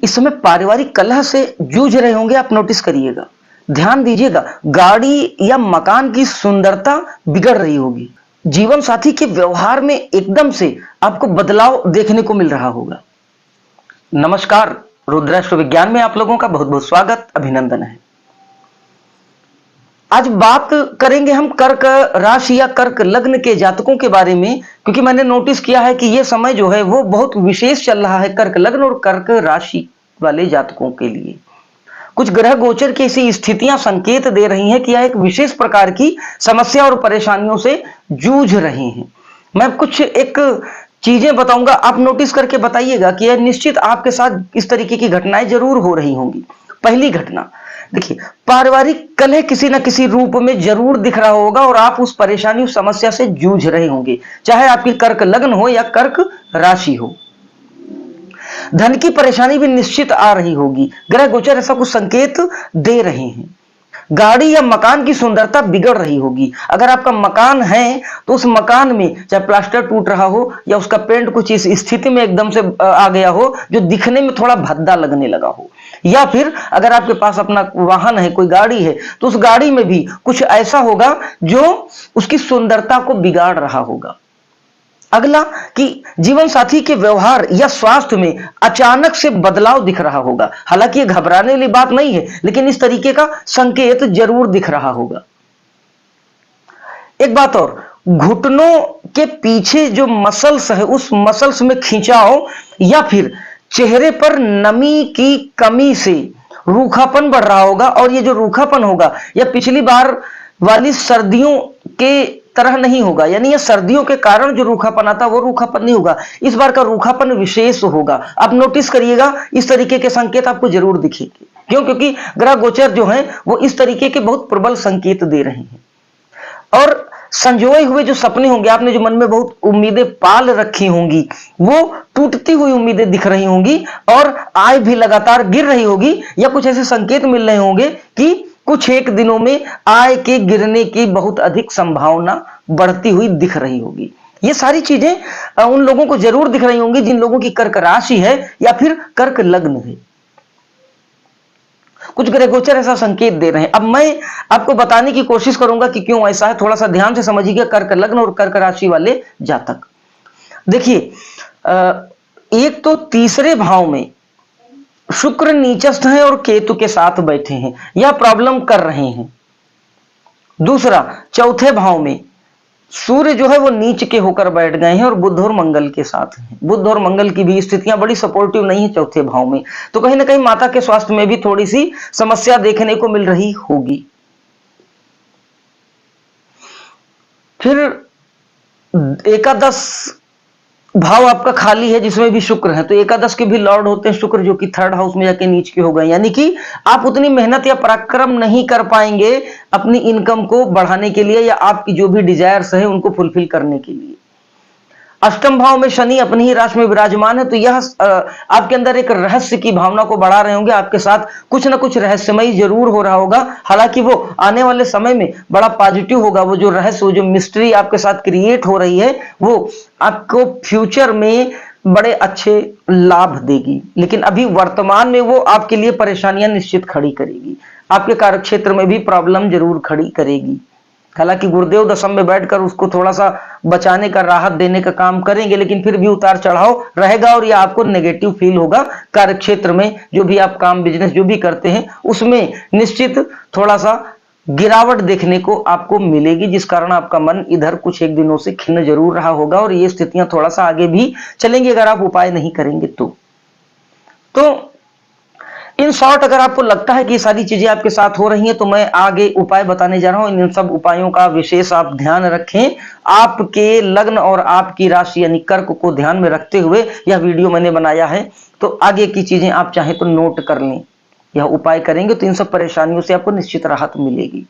इस समय पारिवारिक कलह से जूझ रहे होंगे, आप नोटिस करिएगा, ध्यान दीजिएगा। गाड़ी या मकान की सुंदरता बिगड़ रही होगी। जीवन साथी के व्यवहार में एकदम से आपको बदलाव देखने को मिल रहा होगा। नमस्कार, रुद्राष्ट्र विज्ञान में आप लोगों का बहुत बहुत स्वागत, अभिनंदन है। आज बात करेंगे हम कर्क राशि या कर्क लग्न के जातकों के बारे में, क्योंकि मैंने नोटिस किया है कि यह समय जो है वो बहुत विशेष चल रहा है कर्क लग्न और कर्क राशि वाले जातकों के लिए। कुछ ग्रह गोचर की ऐसी स्थितियां संकेत दे रही हैं कि यह एक विशेष प्रकार की समस्या और परेशानियों से जूझ रहे हैं। मैं कुछ एक चीजें बताऊंगा, आप नोटिस करके बताइएगा कि यह निश्चित आपके साथ इस तरीके की घटनाएं जरूर हो रही होंगी। पहली घटना देखिए, पारिवारिक कलह किसी न किसी रूप में जरूर दिख रहा होगा और आप उस परेशानी उस समस्या से जूझ रहे होंगे, चाहे आपकी कर्क लग्न हो या कर्क राशि हो। धन की परेशानी भी निश्चित आ रही होगी, ग्रह गोचर ऐसा कुछ संकेत दे रहे हैं। गाड़ी या मकान की सुंदरता बिगड़ रही होगी। अगर आपका मकान है तो उस मकान में चाहे प्लास्टर टूट रहा हो या उसका पेंट कुछ इस स्थिति में एकदम से आ गया हो जो दिखने में थोड़ा भद्दा लगने लगा हो, या फिर अगर आपके पास अपना वाहन है, कोई गाड़ी है, तो उस गाड़ी में भी कुछ ऐसा होगा जो उसकी सुंदरता को बिगाड़ रहा होगा। अगला कि जीवन साथी के व्यवहार या स्वास्थ्य में अचानक से बदलाव दिख रहा होगा। हालांकि ये घबराने वाली बात नहीं है, लेकिन इस तरीके का संकेत जरूर दिख रहा होगा। एक बात और, घुटनों के पीछे जो मसल्स है उस मसल्स में खिंचाव या फिर चेहरे पर नमी की कमी से रूखापन बढ़ रहा होगा। और ये जो रूखापन होगा यह पिछली बार वाली सर्दियों के तरह नहीं होगा, यानी ये सर्दियों के कारण जो रूखापन आता वो रूखापन नहीं होगा, इस बार का रूखापन विशेष होगा। आप नोटिस करिएगा, इस तरीके के संकेत आपको जरूर दिखेंगे। क्यों? क्योंकि ग्रह गोचर जो है वो इस तरीके के बहुत प्रबल संकेत दे रहे हैं। और संजोए हुए जो सपने होंगे, आपने जो मन में बहुत उम्मीदें पाल रखी होंगी वो टूटती हुई उम्मीदें दिख रही होंगी और आय भी लगातार गिर रही होगी, या कुछ ऐसे संकेत मिल रहे होंगे कि कुछ एक दिनों में आय के गिरने की बहुत अधिक संभावना बढ़ती हुई दिख रही होगी। ये सारी चीजें उन लोगों को जरूर दिख रही होंगी जिन लोगों की कर्क राशि है या फिर कर्क लग्न है। कुछ ग्रह गोचर ऐसा संकेत दे रहे हैं। अब मैं आपको बताने की कोशिश करूंगा कि क्यों ऐसा है। थोड़ा सा ध्यान से समझिएगा कर्क लग्न और कर्क राशि वाले जातक। देखिए, एक तो तीसरे भाव में शुक्र नीचस्थ है और केतु के साथ बैठे हैं, यह प्रॉब्लम कर रहे हैं। दूसरा, चौथे भाव में सूर्य जो है वो नीच के होकर बैठ गए हैं और बुध और मंगल के साथ हैं। बुध और मंगल की भी स्थितियां बड़ी सपोर्टिव नहीं है चौथे भाव में, तो कहीं ना कहीं माता के स्वास्थ्य में भी थोड़ी सी समस्या देखने को मिल रही होगी। फिर एकादश भाव आपका खाली है जिसमें भी शुक्र है, तो एकादश के भी लॉर्ड होते हैं शुक्र, जो कि थर्ड हाउस में जाके नीच के हो गए, यानी कि आप उतनी मेहनत या पराक्रम नहीं कर पाएंगे अपनी इनकम को बढ़ाने के लिए या आपकी जो भी डिजायर्स है उनको फुलफिल करने के लिए। अष्टम भाव में शनि अपनी ही राशि में विराजमान है, तो यह आपके अंदर एक रहस्य की भावना को बढ़ा रहे होंगे। आपके साथ कुछ ना कुछ रहस्यमय जरूर हो रहा होगा, हालांकि वो आने वाले समय में बड़ा पॉजिटिव होगा। वो जो रहस्य, वो जो मिस्ट्री आपके साथ क्रिएट हो रही है वो आपको फ्यूचर में बड़े अच्छे लाभ देगी, लेकिन अभी वर्तमान में वो आपके लिए परेशानियां निश्चित खड़ी करेगी। आपके कार्यक्षेत्र में भी प्रॉब्लम जरूर खड़ी करेगी। हालांकि गुरुदेव दशम में बैठकर उसको थोड़ा सा बचाने का, राहत देने का काम करेंगे, लेकिन फिर भी उतार चढ़ाव रहेगा और यह आपको नेगेटिव फील होगा। कार्यक्षेत्र में जो भी आप काम बिजनेस जो भी करते हैं उसमें निश्चित थोड़ा सा गिरावट देखने को आपको मिलेगी, जिस कारण आपका मन इधर कुछ एक दिनों से खिन्न जरूर रहा होगा और ये स्थितियां थोड़ा सा आगे भी चलेंगी अगर आप उपाय नहीं करेंगे तो इन शॉर्ट अगर आपको लगता है कि ये सारी चीजें आपके साथ हो रही हैं तो मैं आगे उपाय बताने जा रहा हूं। इन सब उपायों का विशेष आप ध्यान रखें। आपके लग्न और आपकी राशि यानी कर्क को ध्यान में रखते हुए यह वीडियो मैंने बनाया है, तो आगे की चीजें आप चाहें तो नोट कर लें। यह उपाय करेंगे तो इन सब परेशानियों से आपको निश्चित राहत मिलेगी।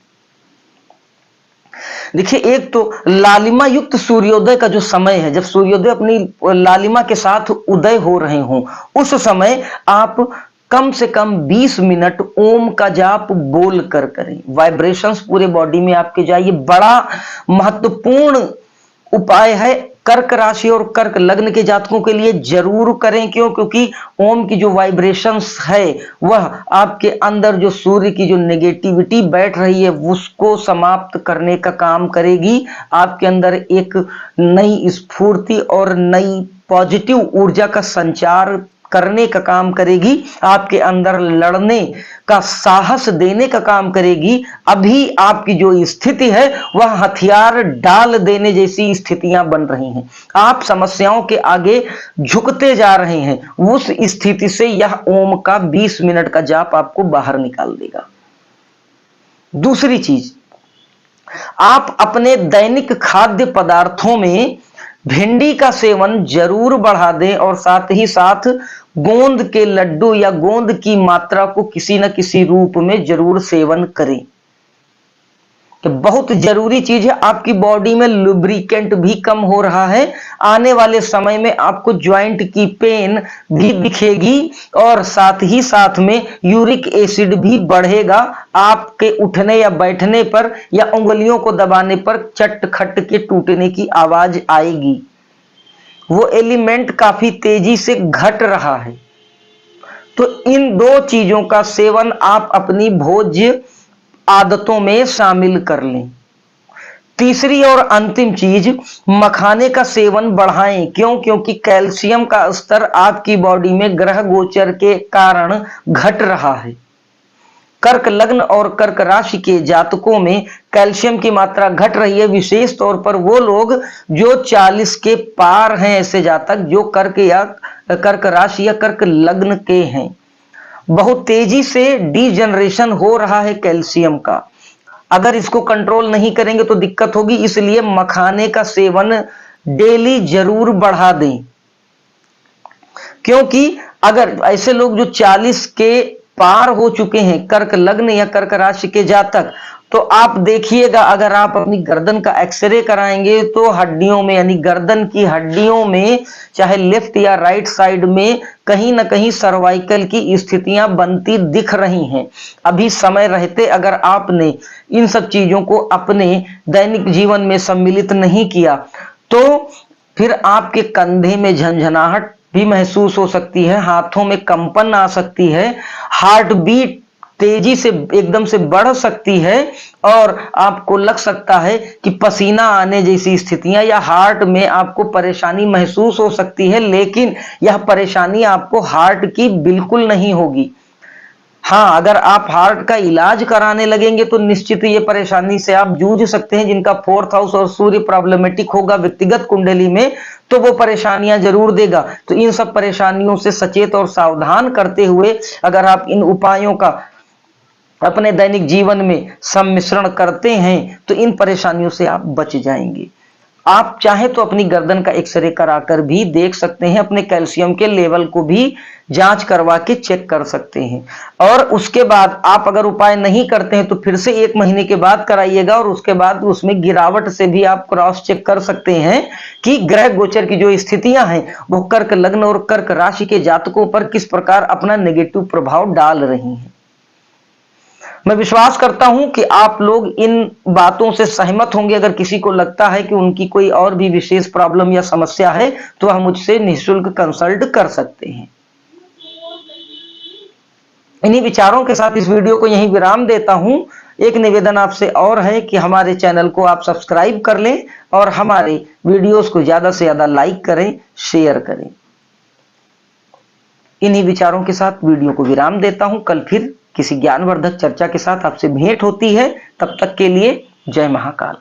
देखिए, एक तो लालिमा युक्त सूर्योदय का जो समय है, जब सूर्योदय अपनी लालिमा के साथ उदय हो रहे हों, उस समय आप कम से कम 20 मिनट ओम का जाप बोल कर करें। वाइब्रेशंस पूरे बॉडी में आपके जाए, ये बड़ा महत्वपूर्ण उपाय है कर्क राशि और कर्क लग्न के जातकों के लिए जरूर करें। क्यों? क्योंकि ओम की जो वाइब्रेशंस है वह आपके अंदर जो सूर्य की जो नेगेटिविटी बैठ रही है उसको समाप्त करने का काम करेगी। आपके अंदर एक नई स्फूर्ति और नई पॉजिटिव ऊर्जा का संचार करने का काम करेगी। आपके अंदर लड़ने का साहस देने का काम करेगी। अभी आपकी जो स्थिति है वह हथियार डाल देने जैसी स्थितियां बन रही हैं। आप समस्याओं के आगे झुकते जा रहे हैं। उस स्थिति से यह ओम का 20 मिनट का जाप आपको बाहर निकाल देगा। दूसरी चीज, आप अपने दैनिक खाद्य पदार्थों में भिंडी का सेवन जरूर बढ़ा दें और साथ ही साथ गोंद के लड्डू या गोंद की मात्रा को किसी न किसी रूप में जरूर सेवन करें। तो बहुत जरूरी चीज है। आपकी बॉडी में लुब्रिकेंट भी कम हो रहा है। आने वाले समय में आपको ज्वाइंट की पेन भी दिखेगी और साथ ही साथ में यूरिक एसिड भी बढ़ेगा। आपके उठने या बैठने पर या उंगलियों को दबाने पर चट खट के टूटने की आवाज आएगी। वो एलिमेंट काफी तेजी से घट रहा है। तो इन दो चीजों का सेवन आप अपनी भोज्य आदतों में शामिल कर लें। तीसरी और अंतिम चीज, मखाने का सेवन बढ़ाएं। क्यों? क्योंकि कैल्शियम का स्तर आपकी बॉडी में ग्रह गोचर के कारण घट रहा है। कर्क लग्न और कर्क राशि के जातकों में कैल्शियम की मात्रा घट रही है। विशेष तौर पर वो लोग जो 40 के पार हैं, ऐसे जातक जो कर्क या कर्क राशि या कर्क लग्न के हैं। बहुत तेजी से डीजनरेशन हो रहा है कैल्शियम का। अगर इसको कंट्रोल नहीं करेंगे तो दिक्कत होगी। इसलिए मखाने का सेवन डेली जरूर बढ़ा दें। क्योंकि अगर ऐसे लोग जो 40 के पार हो चुके हैं, कर्क लग्न या कर्क राशि के जातक, तो आप देखिएगा अगर आप अपनी गर्दन का एक्सरे कराएंगे तो हड्डियों में यानी गर्दन की हड्डियों में चाहे लेफ्ट या राइट साइड में कहीं ना कहीं सर्वाइकल की स्थितियां बनती दिख रही हैं। अभी समय रहते अगर आपने इन सब चीजों को अपने दैनिक जीवन में सम्मिलित नहीं किया तो फिर आपके कंधे में झंझनाहट भी महसूस हो सकती है, हाथों में कंपन आ सकती है, हार्ट बीट तेजी से एकदम से बढ़ सकती है और आपको लग सकता है कि पसीना आने जैसी स्थितियां या हार्ट में आपको परेशानी महसूस हो सकती है। लेकिन यह परेशानी आपको हार्ट की बिल्कुल नहीं होगी। हाँ, अगर आप हार्ट का इलाज कराने लगेंगे तो निश्चित ये परेशानी से आप जूझ सकते हैं। जिनका 4th हाउस और सूर्य प्रॉब्लमेटिक होगा व्यक्तिगत कुंडली में तो वो परेशानियां जरूर देगा। तो इन सब परेशानियों से सचेत और सावधान करते हुए अगर आप इन उपायों का अपने दैनिक जीवन में सम्मिश्रण करते हैं तो इन परेशानियों से आप बच जाएंगे। आप चाहे तो अपनी गर्दन का एक्सरे कराकर भी देख सकते हैं, अपने कैल्शियम के लेवल को भी जांच करवा के चेक कर सकते हैं। और उसके बाद आप अगर उपाय नहीं करते हैं तो फिर से 1 महीने के बाद कराइएगा और उसके बाद उसमें गिरावट से भी आप क्रॉस चेक कर सकते हैं कि ग्रह गोचर की जो स्थितियां हैं वो कर्क लग्न और कर्क राशि के जातकों पर किस प्रकार अपना नेगेटिव प्रभाव डाल रही हैं। मैं विश्वास करता हूं कि आप लोग इन बातों से सहमत होंगे। अगर किसी को लगता है कि उनकी कोई और भी विशेष प्रॉब्लम या समस्या है तो वह मुझसे निःशुल्क कंसल्ट कर सकते हैं। इन्हीं विचारों के साथ इस वीडियो को यहीं विराम देता हूं। एक निवेदन आपसे और है कि हमारे चैनल को आप सब्सक्राइब कर लें और हमारे वीडियोस को ज्यादा से ज्यादा लाइक करें, शेयर करें। इन्हीं विचारों के साथ वीडियो को विराम देता हूं। कल फिर किसी ज्ञानवर्धक चर्चा के साथ आपसे भेंट होती है। तब तक के लिए जय महाकाल।